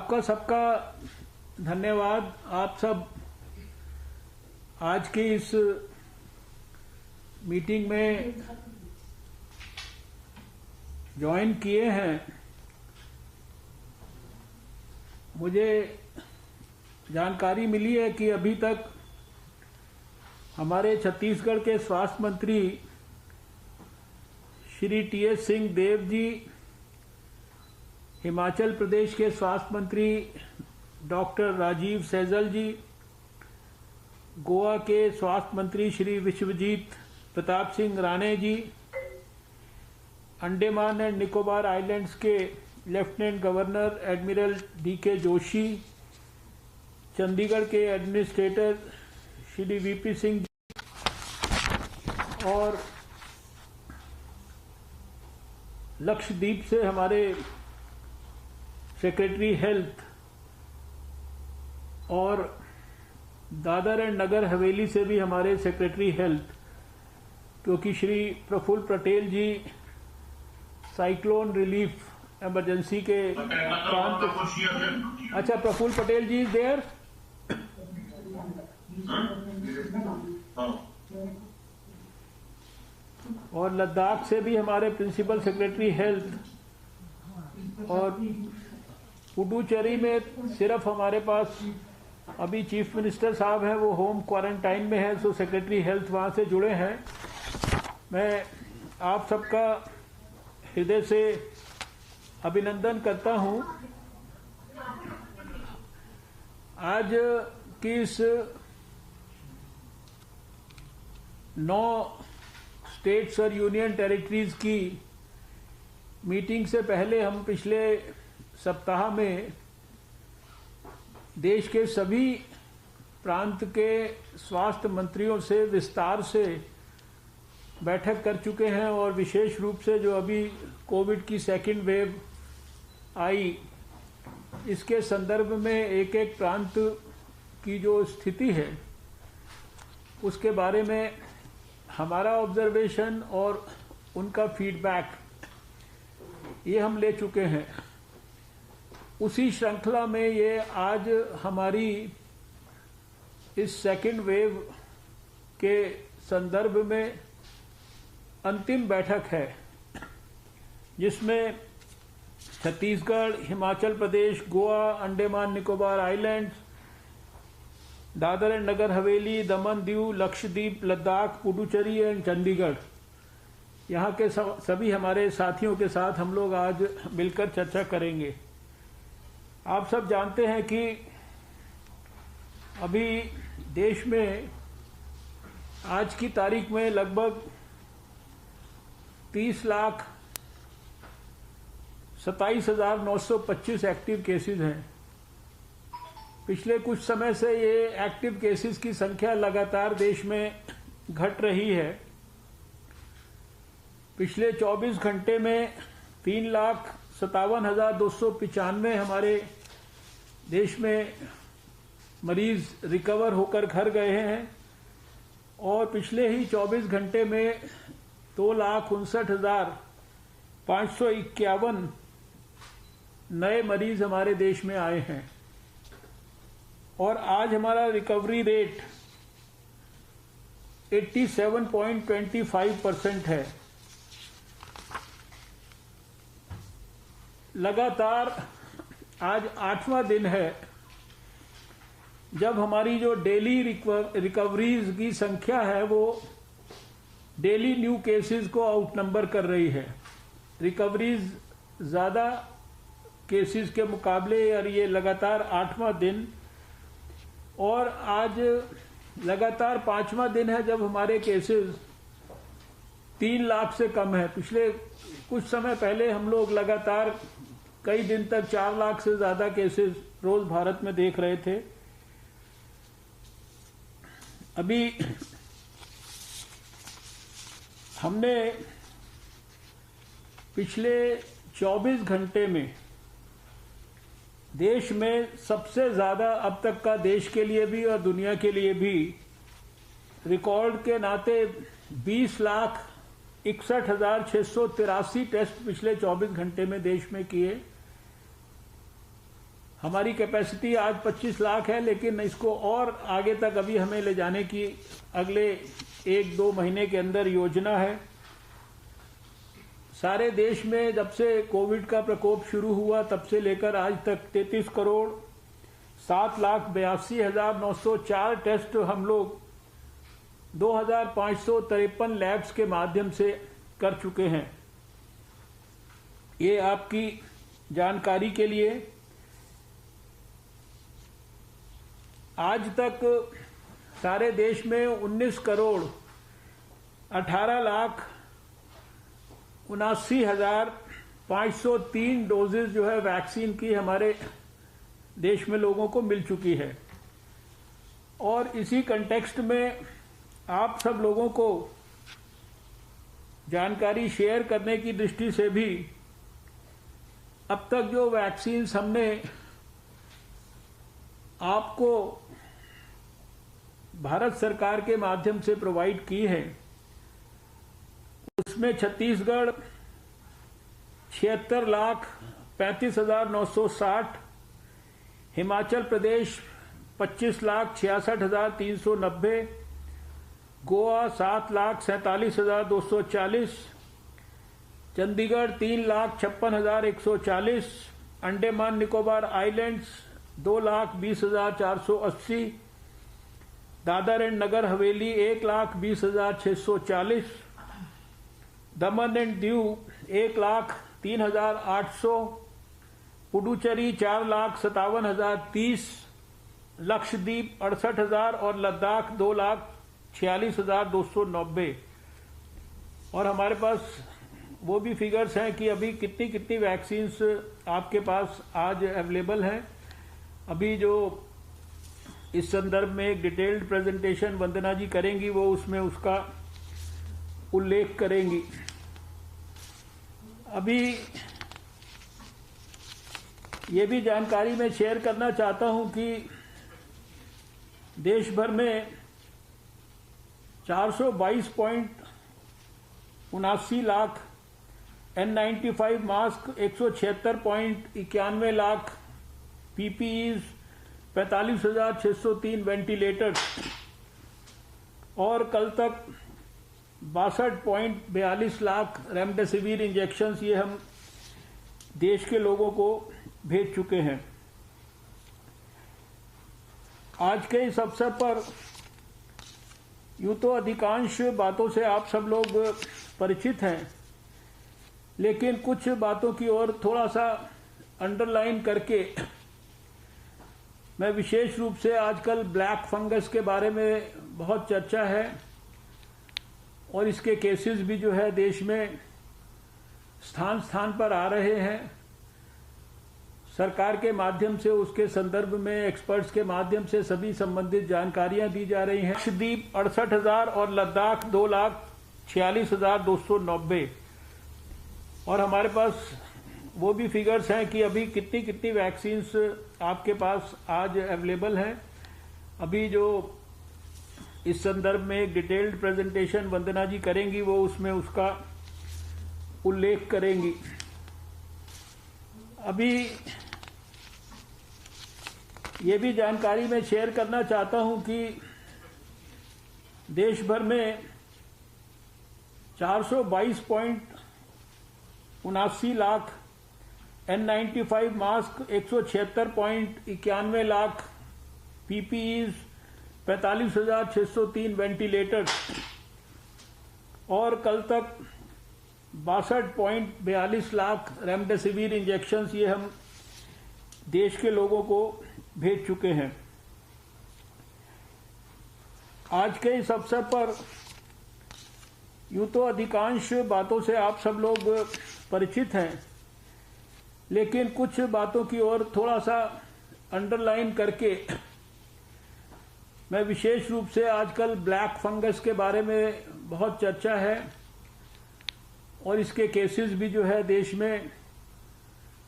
आपका सबका धन्यवाद। आप सब आज की इस मीटिंग में ज्वाइन किए हैं। मुझे जानकारी मिली है कि अभी तक हमारे छत्तीसगढ़ के स्वास्थ्य मंत्री श्री टी.एस. सिंहदेव जी, हिमाचल प्रदेश के स्वास्थ्य मंत्री डॉक्टर राजीव सैजल जी, गोवा के स्वास्थ्य मंत्री श्री विश्वजीत प्रताप सिंह राणे जी, अंडमान एंड निकोबार आइलैंड्स के lieutenant governor admiral DK. Joshi, Chandigarh के एडमिनिस्ट्रेटर श्री वी.पी. सिंह और लक्षद्वीप से हमारे सेक्रेटरी हेल्थ और दादर एंड नगर हवेली से भी हमारे सेक्रेटरी हेल्थ, क्योंकि श्री प्रफुल्ल पटेल जी साइक्लोन रिलीफ इमरजेंसी के प्रांत। अच्छा, प्रफुल्ल पटेल जी इज देयर। और लद्दाख से भी हमारे प्रिंसिपल सेक्रेटरी हेल्थ, और पुडुचेरी में सिर्फ हमारे पास अभी चीफ मिनिस्टर साहब हैं, वो होम क्वारंटाइन में है, सो सेक्रेटरी हेल्थ वहाँ से जुड़े हैं। मैं आप सबका हृदय से अभिनंदन करता हूँ। आज की इस 9 स्टेट्स और यूनियन टेरिटरीज की मीटिंग से पहले हम पिछले सप्ताह में देश के सभी प्रांत के स्वास्थ्य मंत्रियों से विस्तार से बैठक कर चुके हैं, और विशेष रूप से जो अभी कोविड की सेकेंड वेव आई, इसके संदर्भ में एक एक प्रांत की जो स्थिति है उसके बारे में हमारा ऑब्जर्वेशन और उनका फीडबैक ये हम ले चुके हैं। उसी श्रृंखला में ये आज हमारी इस सेकेंड वेव के संदर्भ में अंतिम बैठक है, जिसमें Chhattisgarh, Himachal Pradesh, Goa, Andaman Nicobar islands, Dadar and Nagar Haveli, Daman Diu, Lakshadweep, Ladakh, Puducherry and Chandigarh, यहाँ के सभी हमारे साथियों के साथ हम लोग आज मिलकर चर्चा करेंगे। आप सब जानते हैं कि अभी देश में आज की तारीख में लगभग 30,27,925 एक्टिव केसेस हैं। पिछले कुछ समय से ये एक्टिव केसेस की संख्या लगातार देश में घट रही है। पिछले 24 घंटे में 3,57,295 हमारे देश में मरीज रिकवर होकर घर गए हैं, और पिछले ही 24 घंटे में 2,59,551 नए मरीज हमारे देश में आए हैं। और आज हमारा रिकवरी रेट 87.25% है। लगातार आज 8वां दिन है जब हमारी जो डेली रिकवरीज की संख्या है वो डेली न्यू केसेस को आउटनंबर कर रही है। रिकवरीज ज्यादा केसेस के मुकाबले, और ये लगातार 8वां दिन, और आज लगातार 5वां दिन है जब हमारे केसेस 3 लाख से कम है। पिछले कुछ समय पहले हम लोग लगातार कई दिन तक 4 लाख से ज्यादा केसेस रोज भारत में देख रहे थे। अभी हमने पिछले 24 घंटे में देश में सबसे ज्यादा अब तक का, देश के लिए भी और दुनिया के लिए भी, रिकॉर्ड के नाते 20,61,683 टेस्ट पिछले 24 घंटे में देश में किए। हमारी कैपेसिटी आज 25 लाख है, लेकिन इसको और आगे तक अभी हमें ले जाने की अगले 1-2 महीने के अंदर योजना है। सारे देश में जब से कोविड का प्रकोप शुरू हुआ तब से लेकर आज तक 33,07,82,904 टेस्ट हम लोग 2,553 लैब्स के माध्यम से कर चुके हैं। ये आपकी जानकारी के लिए आज तक सारे देश में 19,18,79,503 डोजेज जो है वैक्सीन की हमारे देश में लोगों को मिल चुकी है। और इसी कंटेक्स्ट में आप सब लोगों को जानकारी शेयर करने की दृष्टि से भी अब तक जो वैक्सीन्स हमने आपको भारत सरकार के माध्यम से प्रोवाइड की है, उसमें Chhattisgarh 76,35,960, Himachal Pradesh 25,66,390, Goa 7,47,240, Chandigarh 3,56,140, Andaman Nicobar islands 2,20,480, Dadar and Nagar Haveli 1,20,640, Daman and Diu 1,03,800, Puducherry 4,57,030, Lakshadweep 68,000 और लद्दाख 2,46,290। और हमारे पास वो भी फिगर्स हैं कि अभी कितनी वैक्सीन्स आपके पास आज अवेलेबल हैं। अभी जो इस संदर्भ में एक डिटेल्ड प्रेजेंटेशन वंदना जी करेंगी, वो उसमें उसका उल्लेख करेंगी। अभी ये भी जानकारी मैं शेयर करना चाहता हूं कि देश भर में 422.79 lakh N95 mask, 176.91 lakh PPEs, 45,603 ventilators और कल तक 62.42 लाख रेमडेसिविर इंजेक्शंस ये हम देश के लोगों को भेज चुके हैं। आज के इस अवसर पर यूं तो अधिकांश बातों से आप सब लोग परिचित हैं, लेकिन कुछ बातों की ओर थोड़ा सा अंडरलाइन करके मैं विशेष रूप से आजकल ब्लैक फंगस के बारे में बहुत चर्चा है और इसके केसेस भी जो है देश में स्थान पर आ रहे हैं। सरकार के माध्यम से उसके संदर्भ में एक्सपर्ट्स के माध्यम से सभी संबंधित जानकारियां दी जा रही हैं। लक्षद्वीप 68,000 और लद्दाख 2,46,290। और हमारे पास वो भी फिगर्स हैं कि अभी कितनी वैक्सीन्स आपके पास आज अवेलेबल हैं। अभी जो इस संदर्भ में एक डिटेल्ड प्रेजेंटेशन वंदना जी करेंगी, वो उसमें उसका उल्लेख करेंगी। अभी ये भी जानकारी मैं शेयर करना चाहता हूं कि देश भर में 422.79 lakh N95 mask, 176.91 lakh PPEs, 45,603 ventilators और कल तक 62.42 लाख रेमडेसिविर इंजेक्शंस ये हम देश के लोगों को भेज चुके हैं। आज के इस अवसर पर यूं तो अधिकांश बातों से आप सब लोग परिचित हैं, लेकिन कुछ बातों की ओर थोड़ा सा अंडरलाइन करके मैं विशेष रूप से आजकल ब्लैक फंगस के बारे में बहुत चर्चा है और इसके केसेस भी जो है देश में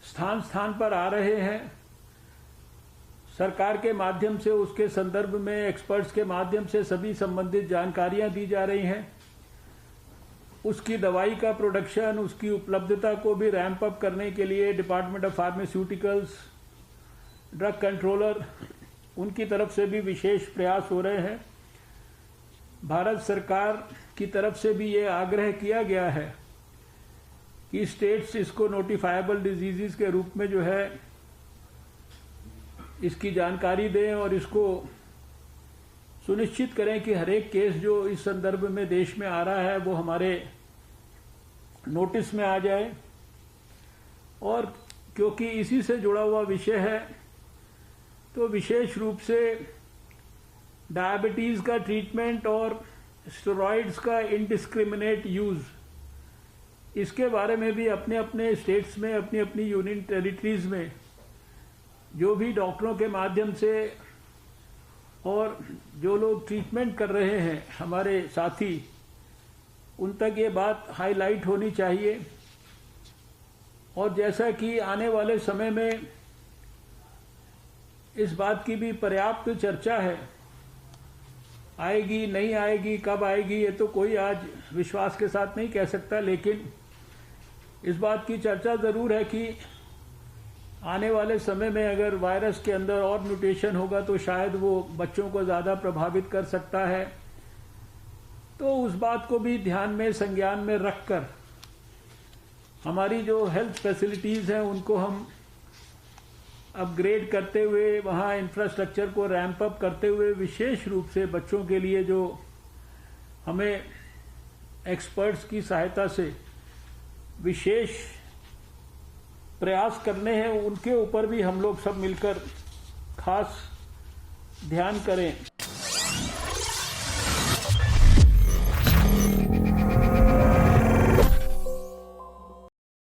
स्थान पर आ रहे हैं। सरकार के माध्यम से उसके संदर्भ में एक्सपर्ट्स के माध्यम से सभी संबंधित जानकारियां दी जा रही हैं। उसकी दवाई का प्रोडक्शन, उसकी उपलब्धता को भी रैंप अप करने के लिए department of pharmaceuticals, drug controller, उनकी तरफ से भी विशेष प्रयास हो रहे हैं। भारत सरकार की तरफ से भी ये आग्रह किया गया है कि स्टेट्स इसको नोटिफाइबल डिजीजेस के रूप में जो है इसकी जानकारी दें और इसको सुनिश्चित करें कि हर एक केस जो इस संदर्भ में देश में आ रहा है वो हमारे नोटिस में आ जाए। और क्योंकि इसी से जुड़ा हुआ विषय है तो विशेष रूप से डायबिटीज़ का ट्रीटमेंट और स्टेरॉइड्स का इनडिस्क्रिमिनेट यूज़, इसके बारे में भी अपने अपने स्टेट्स में, अपनी अपनी यूनियन टेरिटरीज़ में जो भी डॉक्टरों के माध्यम से और जो लोग ट्रीटमेंट कर रहे हैं हमारे साथी, उन तक ये बात हाईलाइट होनी चाहिए। और जैसा कि आने वाले समय में इस बात की भी पर्याप्त चर्चा है, आएगी नहीं आएगी, कब आएगी ये तो कोई आज विश्वास के साथ नहीं कह सकता, लेकिन इस बात की चर्चा ज़रूर है कि आने वाले समय में अगर वायरस के अंदर और म्यूटेशन होगा तो शायद वो बच्चों को ज़्यादा प्रभावित कर सकता है। तो उस बात को भी ध्यान में, संज्ञान में रखकर हमारी जो हेल्थ फैसिलिटीज़ हैं उनको हम अपग्रेड करते हुए, वहाँ इंफ्रास्ट्रक्चर को रैंप अप करते हुए, विशेष रूप से बच्चों के लिए जो हमें एक्सपर्ट्स की सहायता से विशेष प्रयास करने हैं, उनके ऊपर भी हम लोग सब मिलकर खास ध्यान करें।